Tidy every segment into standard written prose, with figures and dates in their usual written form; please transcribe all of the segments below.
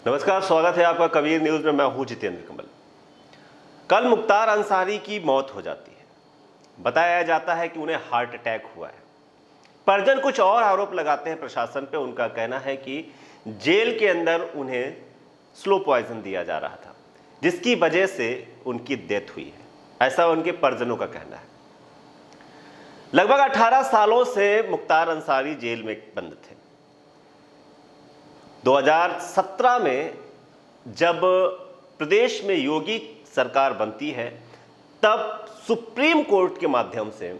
नमस्कार, स्वागत है आपका कबीर न्यूज में। मैं हूं जितेंद्र कमल। कल मुख्तार अंसारी की मौत हो जाती है। बताया जाता है कि उन्हें हार्ट अटैक हुआ है। परिजन कुछ और आरोप लगाते हैं प्रशासन पे। उनका कहना है कि जेल के अंदर उन्हें स्लो पॉइजन दिया जा रहा था, जिसकी वजह से उनकी डेथ हुई है, ऐसा उनके परिजनों का कहना है। लगभग 18 सालों से मुख्तार अंसारी जेल में बंद थे। 2017 में जब प्रदेश में योगी सरकार बनती है, तब सुप्रीम कोर्ट के माध्यम से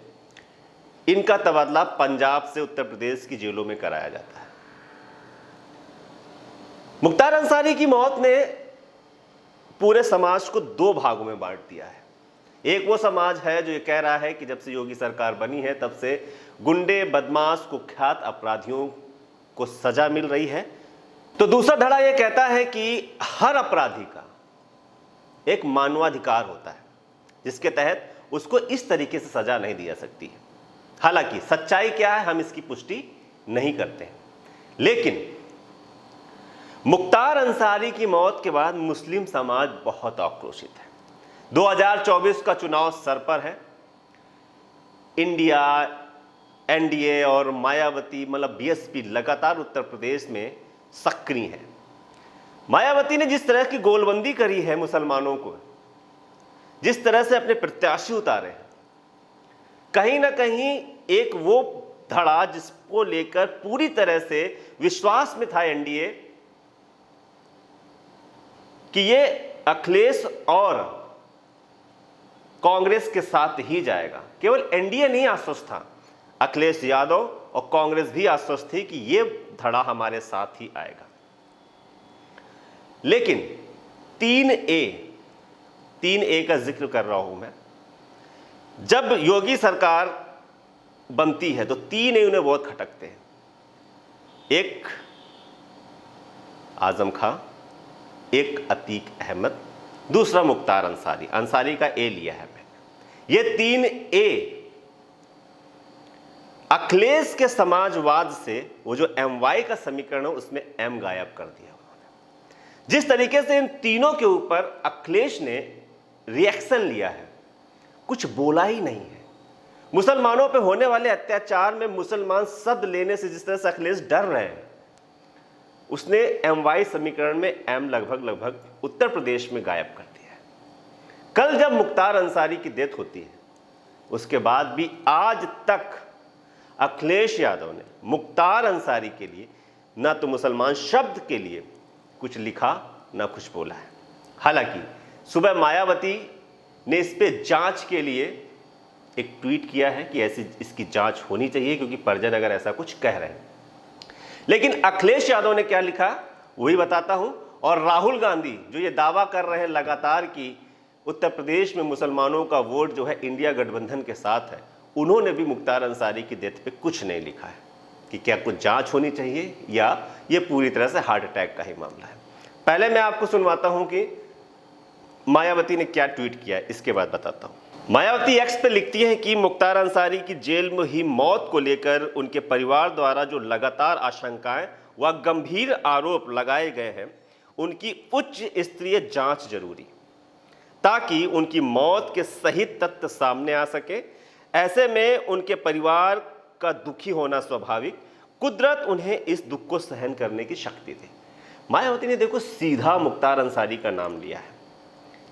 इनका तबादला पंजाब से उत्तर प्रदेश की जेलों में कराया जाता है। मुख्तार अंसारी की मौत ने पूरे समाज को दो भागों में बांट दिया है। एक वो समाज है जो ये कह रहा है कि जब से योगी सरकार बनी है तब से गुंडे, बदमाश, कुख्यात अपराधियों को सजा मिल रही है। तो दूसरा धड़ा यह कहता है कि हर अपराधी का एक मानवाधिकार होता है, जिसके तहत उसको इस तरीके से सजा नहीं दी जा सकती है। हालांकि सच्चाई क्या है, हम इसकी पुष्टि नहीं करते हैं। लेकिन मुख्तार अंसारी की मौत के बाद मुस्लिम समाज बहुत आक्रोशित है। 2024 का चुनाव सर पर है। इंडिया, एनडीए और मायावती मतलब बीएसपी लगातार उत्तर प्रदेश में सक्रिय है। मायावती ने जिस तरह की गोलबंदी करी है मुसलमानों को, जिस तरह से अपने प्रत्याशी उतारे हैं, कहीं ना कहीं एक वो धड़ा जिसको लेकर पूरी तरह से विश्वास में था एनडीए कि ये अखिलेश और कांग्रेस के साथ ही जाएगा। केवल एनडीए नहीं आश्वस्त था, अखिलेश यादव और कांग्रेस भी आश्वस्त थी कि ये धड़ा हमारे साथ ही आएगा। लेकिन 3A का जिक्र कर रहा हूं मैं। जब योगी सरकार बनती है तो 3A उन्हें बहुत खटकते हैं। एक आजम खां, एक अतीक अहमद, दूसरा मुख्तार अंसारी। अंसारी का ए लिया है मैंने। ये 3A अखिलेश के समाजवाद से वो जो MY का समीकरण है उसमें M गायब कर दिया उन्होंने। जिस तरीके से इन तीनों के ऊपर अखिलेश ने रिएक्शन लिया है, कुछ बोला ही नहीं है। मुसलमानों पे होने वाले अत्याचार में मुसलमान शब्द लेने से जिस तरह से अखिलेश डर रहे हैं, उसने MY समीकरण में M लगभग उत्तर प्रदेश में गायब कर दिया है। कल जब मुख्तार अंसारी की डेथ होती है, उसके बाद भी आज तक अखिलेश यादव ने मुख्तार अंसारी के लिए ना तो मुसलमान शब्द के लिए कुछ लिखा, ना कुछ बोला है। हालांकि सुबह मायावती ने इस पे जांच के लिए एक ट्वीट किया है कि ऐसी इसकी जांच होनी चाहिए, क्योंकि परिजन अगर ऐसा कुछ कह रहे हैं। लेकिन अखिलेश यादव ने क्या लिखा वही बताता हूं। और राहुल गांधी जो ये दावा कर रहे हैं लगातार कि उत्तर प्रदेश में मुसलमानों का वोट जो है इंडिया गठबंधन के साथ है, उन्होंने भी मुख्तार अंसारी की डेथ पे कुछ नहीं लिखा है कि क्या कुछ जांच होनी चाहिए या ये पूरी तरह से हार्ट अटैक का ही मामला है। पहले मैं आपको सुनवाता हूं कि मायावती ने क्या ट्वीट किया है, इसके बाद बताता हूं। मायावती एक्स पे लिखती है कि मुख्तार अंसारी की जेल में ही मौत को लेकर उनके परिवार द्वारा जो लगातार आशंकाएं व गंभीर आरोप लगाए गए हैं, उनकी उच्च स्तरीय जांच जरूरी, ताकि उनकी मौत के सही तथ्य सामने आ सके। ऐसे में उनके परिवार का दुखी होना स्वाभाविक, कुदरत उन्हें इस दुख को सहन करने की शक्ति दे। मायावती ने देखो सीधा मुख्तार अंसारी का नाम लिया है।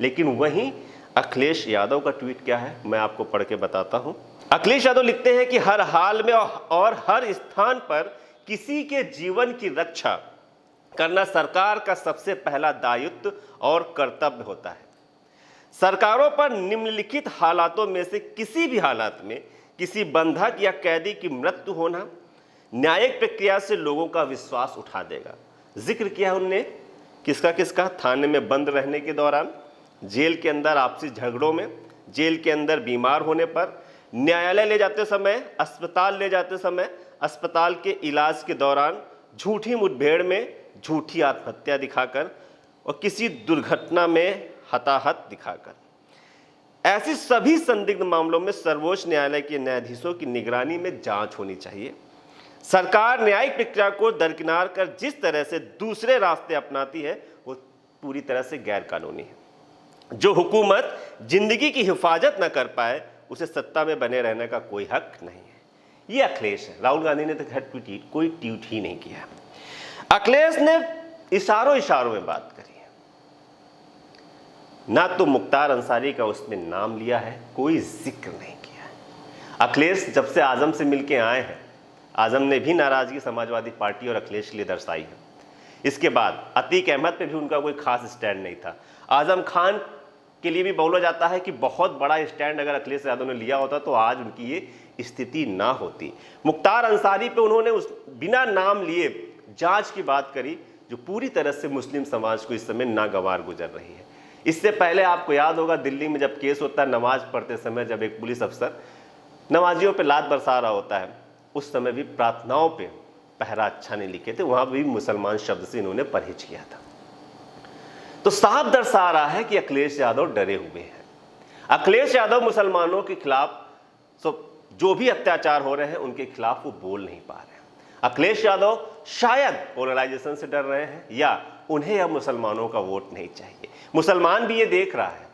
लेकिन वहीं अखिलेश यादव का ट्वीट क्या है, मैं आपको पढ़ के बताता हूं। अखिलेश यादव लिखते हैं कि हर हाल में और हर स्थान पर किसी के जीवन की रक्षा करना सरकार का सबसे पहला दायित्व और कर्तव्य होता है। सरकारों पर निम्नलिखित हालातों में से किसी भी हालात में किसी बंधक या कैदी की मृत्यु होना न्यायिक प्रक्रिया से लोगों का विश्वास उठा देगा। जिक्र किया उनने किसका, थाने में बंद रहने के दौरान, जेल के अंदर आपसी झगड़ों में, जेल के अंदर बीमार होने पर, न्यायालय ले जाते समय, अस्पताल ले जाते समय, अस्पताल के इलाज के दौरान, झूठी मुठभेड़ में झूठी आत्महत्या दिखाकर और किसी दुर्घटना में हताहत दिखाकर। ऐसी सभी संदिग्ध मामलों में सर्वोच्च न्यायालय के न्यायाधीशों की निगरानी में जांच होनी चाहिए। सरकार न्यायिक प्रक्रिया को दरकिनार कर जिस तरह से दूसरे रास्ते अपनाती है वो पूरी तरह से गैर कानूनी है। जो हुकूमत जिंदगी की हिफाजत न कर पाए उसे सत्ता में बने रहने का कोई हक नहीं है। ये अखिलेश है। राहुल गांधी ने तो खैर कोई ट्वीट ही नहीं किया। अखिलेश ने इशारों में बात करी है। ना तो मुख्तार अंसारी का उसमें नाम लिया है, कोई जिक्र नहीं किया है। अखिलेश जब से आजम से मिलके आए हैं, आजम ने भी नाराजगी समाजवादी पार्टी और अखिलेश के लिए दर्शाई है। इसके बाद अतीक अहमद पे भी उनका कोई खास स्टैंड नहीं था। आजम खान के लिए भी बोला जाता है कि बहुत बड़ा स्टैंड अगर अखिलेश यादव ने लिया होता तो आज उनकी ये स्थिति ना होती। मुख्तार अंसारी पे उन्होंने बिना नाम लिए जांच की बात करी, जो पूरी तरह से मुस्लिम समाज को इस समय नागवार गुजर रही है। इससे पहले आपको याद होगा दिल्ली में जब केस होता है नमाज पढ़ते समय, जब एक पुलिस अफसर नमाजियों पर लात बरसा रहा होता है, उस समय भी प्रार्थनाओं पे पहरा अच्छा नहीं लिखे थे, वहां भी मुसलमान शब्द से इन्होंने परहेज किया था। तो साफ दर्शा रहा है कि अखिलेश यादव डरे हुए हैं। अखिलेश यादव मुसलमानों के खिलाफ जो भी अत्याचार हो रहे हैं उनके खिलाफ वो बोल नहीं पा रहे हैं। अखिलेश यादव शायद पोलराइजेशन से डर रहे हैं या उन्हें अब मुसलमानों का वोट नहीं चाहिए। मुसलमान भी ये देख रहा है,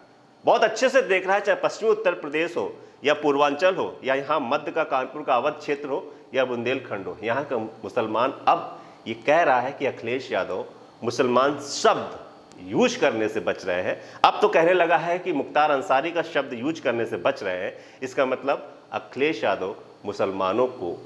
बहुत अच्छे से देख रहा है, चाहे पश्चिमी उत्तर प्रदेश हो या पूर्वांचल हो या यहाँ मध्य का कानपुर का अवध क्षेत्र हो या बुंदेलखंड हो, यहाँ का मुसलमान अब ये कह रहा है कि अखिलेश यादव मुसलमान शब्द यूज करने से बच रहे हैं। अब तो कहने लगा है कि मुख्तार अंसारी का शब्द यूज करने से बच रहे हैं। इसका मतलब अखिलेश यादव मुसलमानों को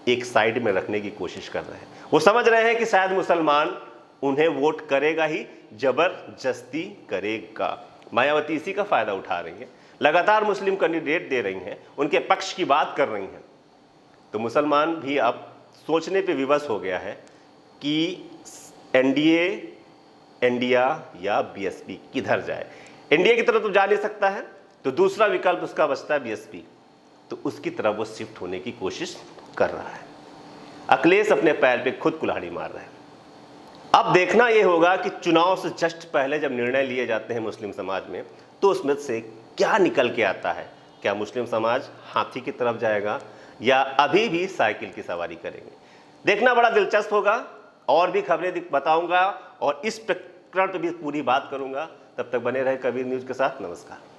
एक साइड में रखने की कोशिश कर रहे हैं। वो समझ रहे हैं कि शायद मुसलमान उन्हें वोट करेगा ही, जबरदस्ती करेगा। मायावती इसी का फायदा उठा रही है, लगातार मुस्लिम कैंडिडेट दे रही हैं, उनके पक्ष की बात कर रही हैं। तो मुसलमान भी अब सोचने पे विवश हो गया है कि एनडीए, इंडिया या बीएसपी किधर जाए। एनडीए की तरफ तो जा नहीं सकता है, तो दूसरा विकल्प उसका बचता है बीएसपी, तो उसकी तरफ वो शिफ्ट होने की कोशिश कर रहा है। अखिलेश अपने पैर पे खुद कुल्हाड़ी मार रहे हैं। अब देखना यह होगा कि चुनाव से जस्ट पहले जब निर्णय लिए जाते हैं मुस्लिम समाज में, तो उसमें से क्या निकल के आता है। क्या मुस्लिम समाज हाथी की तरफ जाएगा या अभी भी साइकिल की सवारी करेंगे, देखना बड़ा दिलचस्प होगा। और भी खबरें बताऊंगा और इस प्रकरण पर भी पूरी बात करूंगा। तब तक बने रहे कबीर न्यूज़ के साथ। नमस्कार।